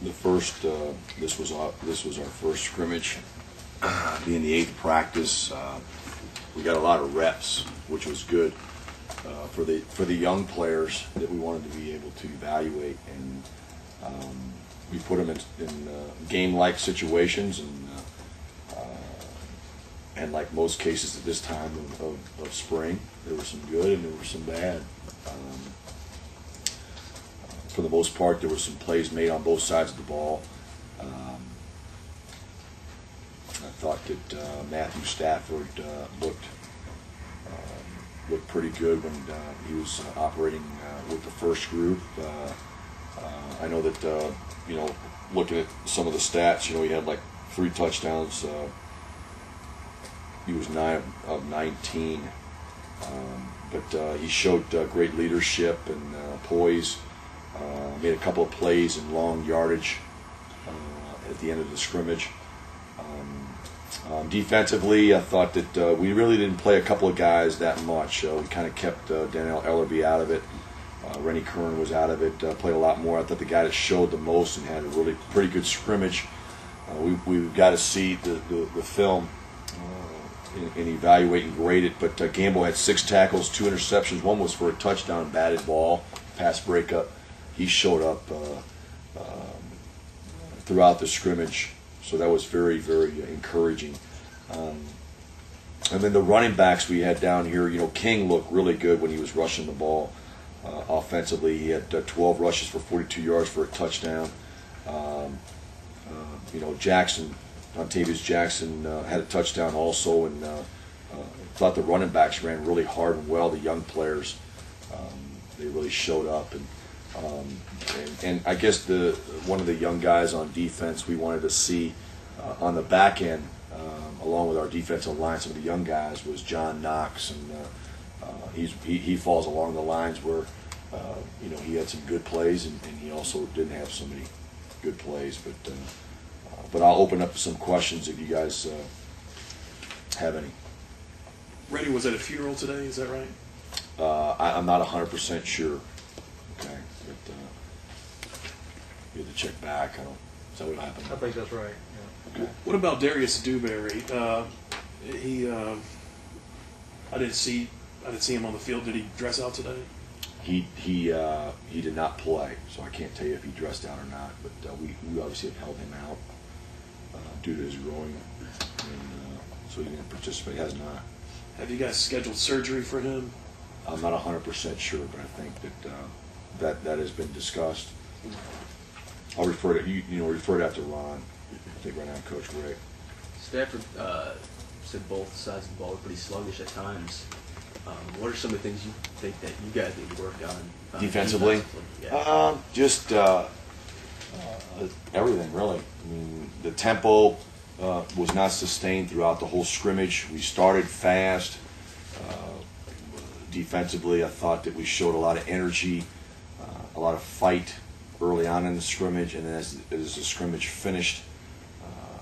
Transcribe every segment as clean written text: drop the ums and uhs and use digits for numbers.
The first, this was our first scrimmage. Being the 8th practice, we got a lot of reps, which was good for the young players that we wanted to be able to evaluate, and we put them in game-like situations, and like most cases at this time of spring, there were some good and there were some bad. For the most part, there were some plays made on both sides of the ball. I thought that Matthew Stafford looked pretty good when he was operating with the first group. I know that looking at some of the stats, he had like 3 touchdowns. He was 9 of 19, but he showed great leadership and poise. Made a couple of plays in long yardage at the end of the scrimmage. Defensively, I thought that we really didn't play a couple of guys that much. We kind of kept Daniel Ellerby out of it. Rennie Kern was out of it, played a lot more. I thought the guy that showed the most and had a really pretty good scrimmage. We've got to see the film and evaluate and grade it. But Gamble had 6 tackles, 2 interceptions. One was for a touchdown, batted ball, pass breakup. He showed up throughout the scrimmage, so that was very, very encouraging. And then the running backs we had down here, King looked really good when he was rushing the ball offensively. He had 12 rushes for 42 yards for a touchdown. Jackson, Montavious Jackson had a touchdown also, and thought the running backs ran really hard and well. The young players, they really showed up, and I guess one of the young guys on defense we wanted to see on the back end, along with our defensive line, some of the young guys, was John Knox, and he falls along the lines where he had some good plays, and he also didn't have so many good plays, but I'll open up to some questions if you guys have any. Rennie was at a funeral today, is that right? I'm not 100% sure. Okay, but you have to check back. Is that what happened? I think that's right. Yeah. Okay. What about Darius Dewberry? I didn't see him on the field. Did he dress out today? He did not play, so I can't tell you if he dressed out or not. But we obviously have held him out due to his groin, and so he didn't participate. He has not. Have you guys scheduled surgery for him? I'm not 100% sure, but I think that has been discussed. I'll refer to refer that to Ron. I think right now, Coach Rick. Stafford said both sides of the ball were pretty sluggish at times. What are some of the things you think that you guys need to work on defensively? Yeah. Just everything, really. I mean, the tempo was not sustained throughout the whole scrimmage. We started fast. Defensively, I thought that we showed a lot of energy, a lot of fight early on in the scrimmage, and then as the scrimmage finished,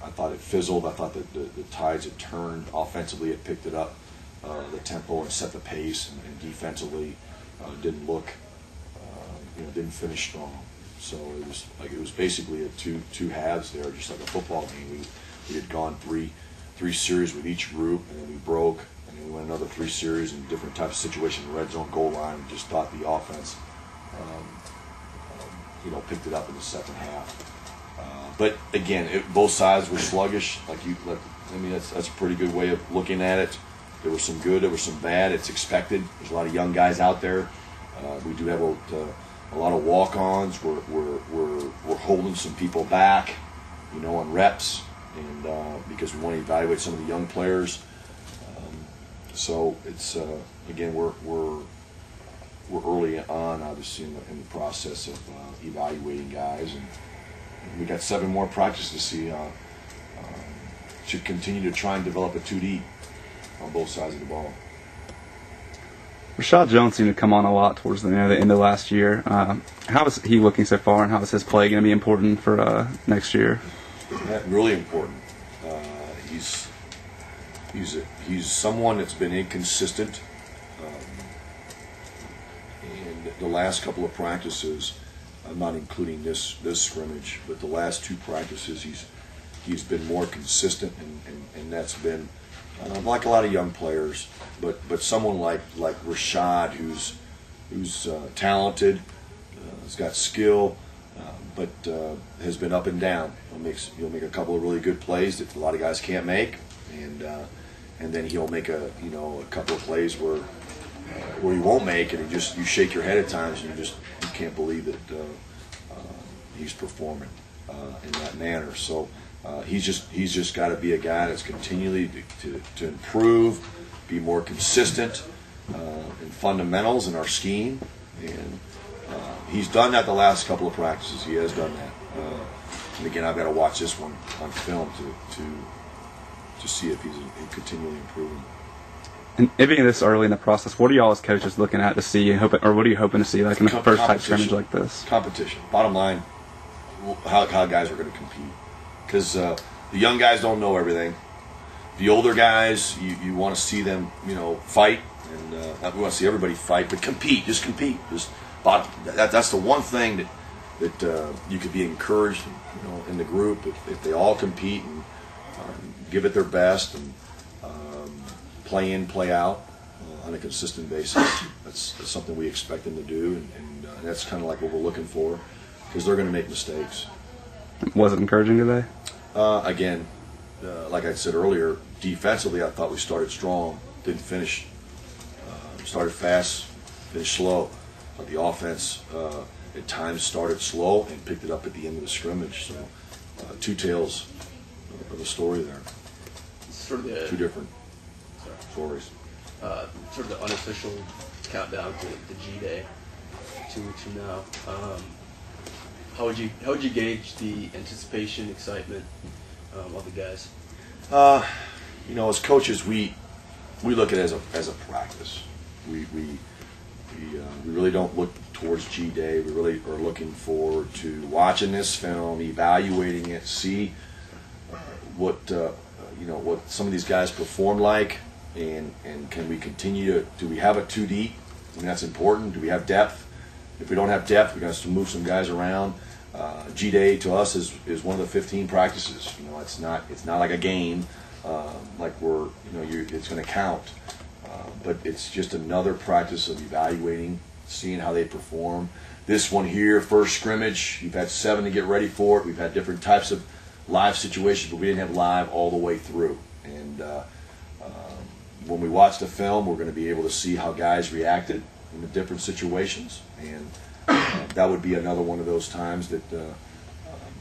I thought it fizzled. I thought that the tides had turned. Offensively, it picked it up, the tempo, and set the pace, and defensively didn't look, didn't finish strong. So it was basically a two halves there, just like a football game. We had gone three series with each group, and then we broke. We went another 3 series in different types of situations, red zone, goal line. We just thought the offense, picked it up in the second half. But again, both sides were sluggish. That's a pretty good way of looking at it. There was some good, there was some bad. It's expected. There's a lot of young guys out there. We do have a lot of walk-ons. We're holding some people back, on reps, and because we want to evaluate some of the young players. So it's again we're early on, obviously, in the process of evaluating guys, and we got 7 more practices to see. Should continue to try and develop a 2D on both sides of the ball. Rashad Jones seemed to come on a lot towards the end of last year. How is he looking so far, and how is his play going to be important for next year? Really important. He's someone that's been inconsistent. And the last couple of practices, I'm not including this scrimmage, but the last 2 practices he's been more consistent, and that's been like a lot of young players, but someone like Rashad who's talented, has got skill, but has been up and down. He'll make a couple of really good plays that a lot of guys can't make, and then he'll make a couple of plays where you won't make, and you shake your head at times, and you can't believe that he's performing in that manner. So he's just got to be a guy that's continually to improve, be more consistent in fundamentals in our scheme, and he's done that the last couple of practices. He has done that. And again, I've got to watch this one on film to see if he's continually improving. And being this early in the process, what are y'all as coaches looking at to see, or what are you hoping to see, like in the first type scrimmage like this? Competition. Bottom line, how guys are going to compete. Because the young guys don't know everything. The older guys, you want to see them, fight, and we want to see everybody fight, but compete. Just compete. That's the one thing that you could be encouraged, in the group if they all compete and give it their best and play in, play out on a consistent basis. That's something we expect them to do, and that's kind of like what we're looking for, because they're going to make mistakes. Was it encouraging today? Again, like I said earlier, defensively I thought we started strong, didn't finish. Started fast, finished slow. But the offense at times started slow and picked it up at the end of the scrimmage. So 2 tales of the story there. Sort of the 2 different stories. Sort of the unofficial countdown to G-Day, 2 weeks from now. How would you gauge the anticipation, excitement of the guys? As coaches, we look at it as a practice. We really don't look towards G-Day. We really are looking forward to watching this film, evaluating it, see what some of these guys perform like, and can we continue do we have it too deep? I mean, that's important. Do we have depth? If we don't have depth, we're going to move some guys around. G-Day to us is one of the 15 practices. It's not like a game, like it's going to count. But it's just another practice of evaluating, seeing how they perform. This one here, first scrimmage, you've had 7 to get ready for it. We've had different types of live situations, but we didn't have live all the way through. And when we watch the film, we're going to be able to see how guys reacted in the different situations. And that would be another one of those times that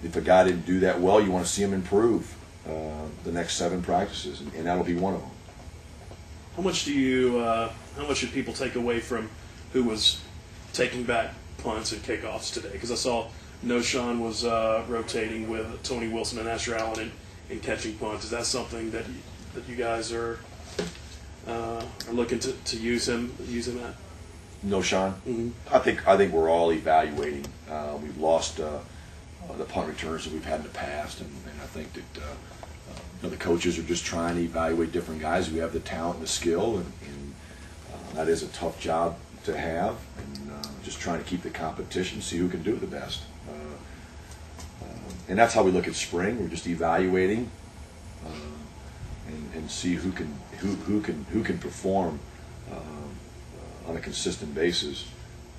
if a guy didn't do that well, you want to see him improve the next 7 practices, and that'll be one of them. How much should people take away from who was taking back punts and kickoffs today? Because I saw Noshawn was rotating with Tony Wilson and Asher Allen in catching punts. Is that something that you guys are looking to use him at? Noshawn? Mm-hmm. I think we're all evaluating. We've lost the punt returns that we've had in the past, and I think that the coaches are just trying to evaluate different guys who have the talent and the skill, and that is a tough job to have, and just trying to keep the competition, see who can do it the best. And that's how we look at spring. We're just evaluating and see who can perform on a consistent basis.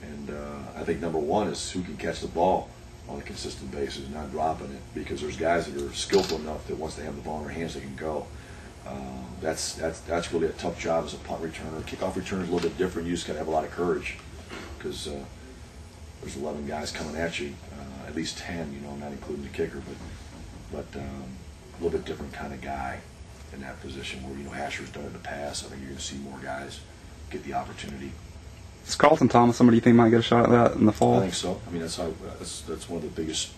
And I think number one is who can catch the ball on a consistent basis, not dropping it, because there's guys that are skillful enough that once they have the ball in their hands, they can go. That's really a tough job as a punt returner. Kickoff returner is a little bit different. You just got to have a lot of courage, because there's 11 guys coming at you, at least 10, not including the kicker, but a little bit different kind of guy in that position where, Asher's done it in the past. I think you're going to see more guys get the opportunity. Is Carlton Thomas somebody you think might get a shot at that in the fall? I think so. I mean, that's one of the biggest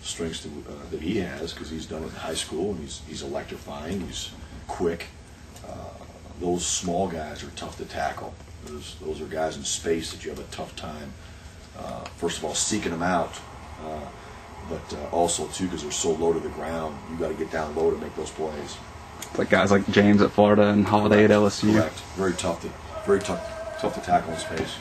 strengths that he has, because he's done it in high school, and he's electrifying. He's quick. Those small guys are tough to tackle. Those are guys in space that you have a tough time. First of all, seeking them out, but also too, because they're so low to the ground, you got to get down low to make those plays. Like guys like James at Florida and Holiday at LSU. Correct. Very tough to tackle in space.